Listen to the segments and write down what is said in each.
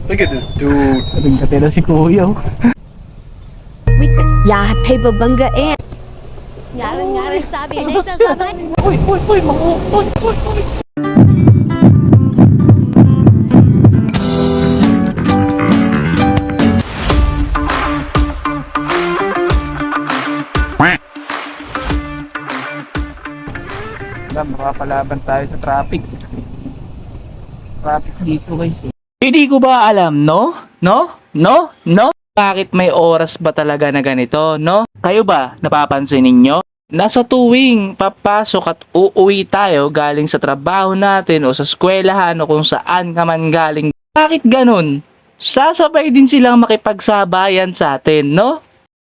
Look at this dude. Ring katera si Kuya. Oh. Ya, paper banggain. Ngarang-ngarang sabi na isang sabay. Uy, uy. Makapalaban tayo sa traffic. Traffic dito guys. Hindi ko ba alam, no? Bakit may oras ba talaga na ganito, no? Kayo ba, napapansin ninyo? Nasa tuwing papasok at uuwi tayo galing sa trabaho natin o sa eskwelahan o kung saan ka man galing. Bakit ganun? Sasabay din silang makipagsabayan sa atin, no?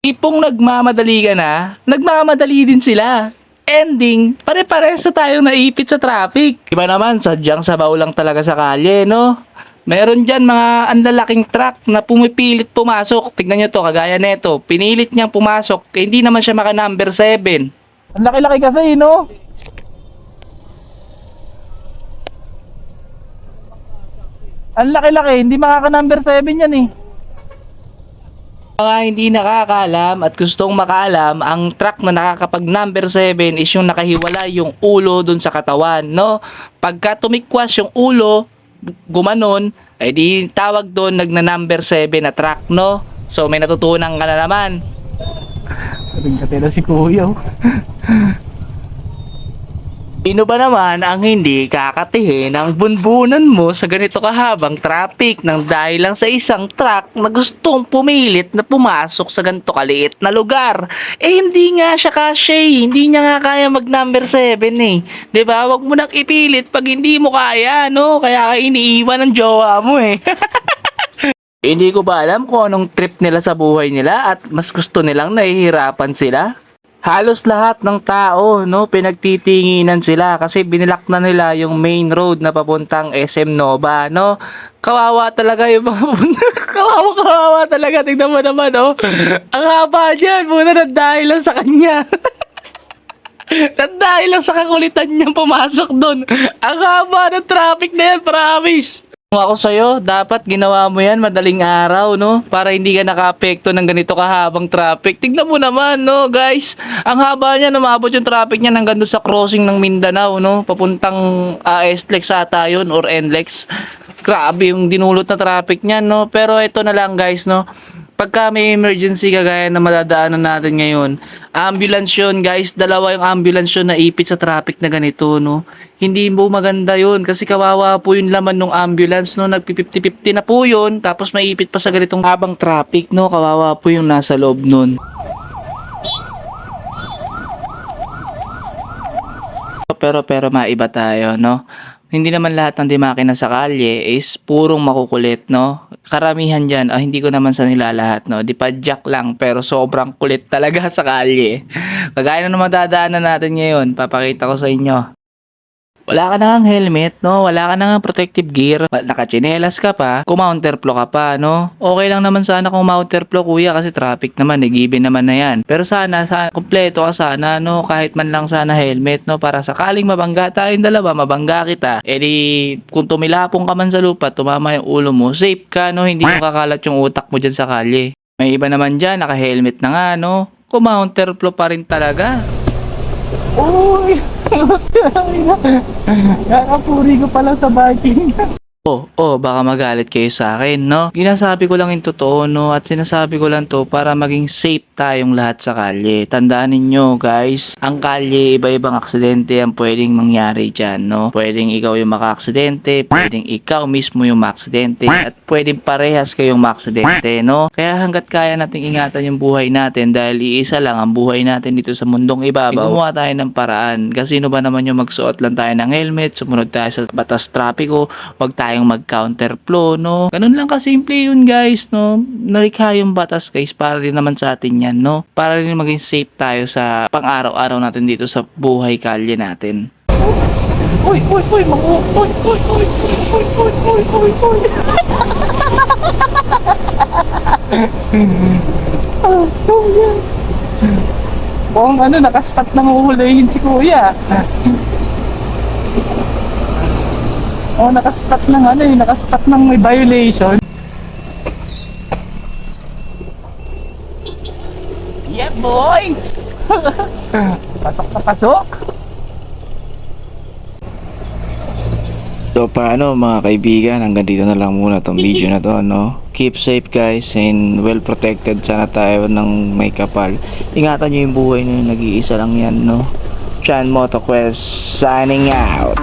Ipong nagmamadali ka na, nagmamadali din sila. Ending, pare-pares na tayong naipit sa traffic. Iba naman, sadyang sabaw lang talaga sa kalye, no? Meron dyan mga anlalaking truck na pumipilit pumasok. Tignan nyo to, kagaya neto. Pinilit niyang pumasok, kaya hindi naman siya maka number 7. Ang laki-laki kasi, no? Ang laki-laki, hindi makaka number 7 yan eh. Mga hindi nakakaalam at gustong makaalam, ang truck na nakakapag number 7 is yung nakahiwala yung ulo dun sa katawan, no? Pagka tumikwas yung ulo, gumanon, ay di tawag doon nagna number 7 na truck, no? So may natutunan ka na naman. Ring katera si Kuya. Sino ba naman ang hindi kakatihin ang bunbunan mo sa ganito kahabang traffic nang dahil lang sa isang truck na gustong pumilit na pumasok sa ganito kaliit na lugar? Eh hindi nga siya kasya eh. Hindi niya nga kaya mag number 7 eh. 'Di ba? Wag mo nang ipilit pag hindi mo kaya, no? Kaya ka iniiwan ng jowa mo eh. Hindi ko ba alam kung anong trip nila sa buhay nila at mas gusto nilang nahihirapan sila? Halos lahat ng tao, no, pinagtitinginan sila kasi binilak na nila yung main road na papuntang SM Nova, no. Kawawa talaga yung mga kawawa talaga, tingnan mo naman, oh. Ang haba niyan, muna na dahil lang sa kanya. Dahil lang sa kakulitan niya pumasok doon. Ang haba ng traffic na yan, promise. Kung ako sa'yo, dapat ginawa mo yan madaling araw, no? Para hindi ka naka-apekto ng ganito kahabang traffic. Tignan mo naman, no, guys? Ang haba niya, umabot yung traffic niya hanggang doon sa crossing ng Mindanao, no? Papuntang SLEX ata yun or NLEX. Grabe yung dinulot na traffic niya, no? Pero ito na lang, guys, no? Pagka may emergency kagaya na madadaanan natin ngayon, ambulance yun, guys. Dalawa yung ambulance yun na ipit sa traffic na ganito, no? Hindi mo maganda yun kasi kawawa po yung laman ng ambulance, no? Nagpi-50-50 na po yun, tapos maipit pa sa ganitong habang traffic, no? Kawawa po yung nasa loob nun. Pero maiba tayo, no? Hindi naman lahat ng dimakina sa kalye is purong makukulit, no? Karamihan dyan, hindi ko naman sa nila lahat, no? Di padyak lang, pero sobrang kulit talaga sa kalye. Kagaya na naman dadaanan natin ngayon, papakita ko sa inyo. Wala ka na ngang helmet, no? Wala ka na ngang protective gear. Nakachinelas ka pa. Kumounterflow ka pa, no? Okay lang naman sana kung mounterflow, kuya, kasi traffic naman, given naman na yan. Pero sana kompleto ka sana, no? Kahit man lang sana helmet, no? Para sakaling mabangga tayong dalawa, mabangga kita. Eh di, kung tumilapong ka man sa lupa, tumama yung ulo mo, safe ka, no? Hindi mo kakalat yung utak mo dyan sa kalye. May iba naman dyan, naka-helmet na nga, no? Kumounterflow pa rin talaga. Uy! Kakapuri ko pala sa biking. Baka magalit kayo sa akin, no? Ginasabi ko lang yung totoo, no? At sinasabi ko lang to para maging safe tayong lahat sa kalye. Tandaan ninyo, guys, ang kalye, iba-ibang aksidente ang pwedeng mangyari dyan, no? Pwedeng ikaw yung maka-aksidente, pwedeng ikaw mismo yung ma-aksidente, at pwedeng parehas kayong ma-aksidente, no? Kaya hanggat kaya nating ingatan yung buhay natin dahil iisa lang ang buhay natin dito sa mundong ibabaw, gumawa tayo ng paraan. Kasi sino ba naman yung magsuot lang tayo ng helmet, sumunod tayo sa batas trapiko, wag tayong mag-counterflow, no? Ganun lang kasimple yun, guys, no? Nalikha yung batas, guys, para din naman sa atin yan, no? Para rin maging safe tayo sa pang-araw-araw natin dito sa buhay kalye natin. Uy! Mukhang nakaspat na mahuhulihin si kuya. Nakaspat ng nakaspat ng may violation. boy! Pasok na pasok! So paano mga kaibigan, hanggang dito na lang muna tong video na to, no? Keep safe guys and well protected sana tayo ng may kapal. Ingatan nyo yung buhay nyo, nag-iisa lang yan, no? Chan MotoQuest signing out.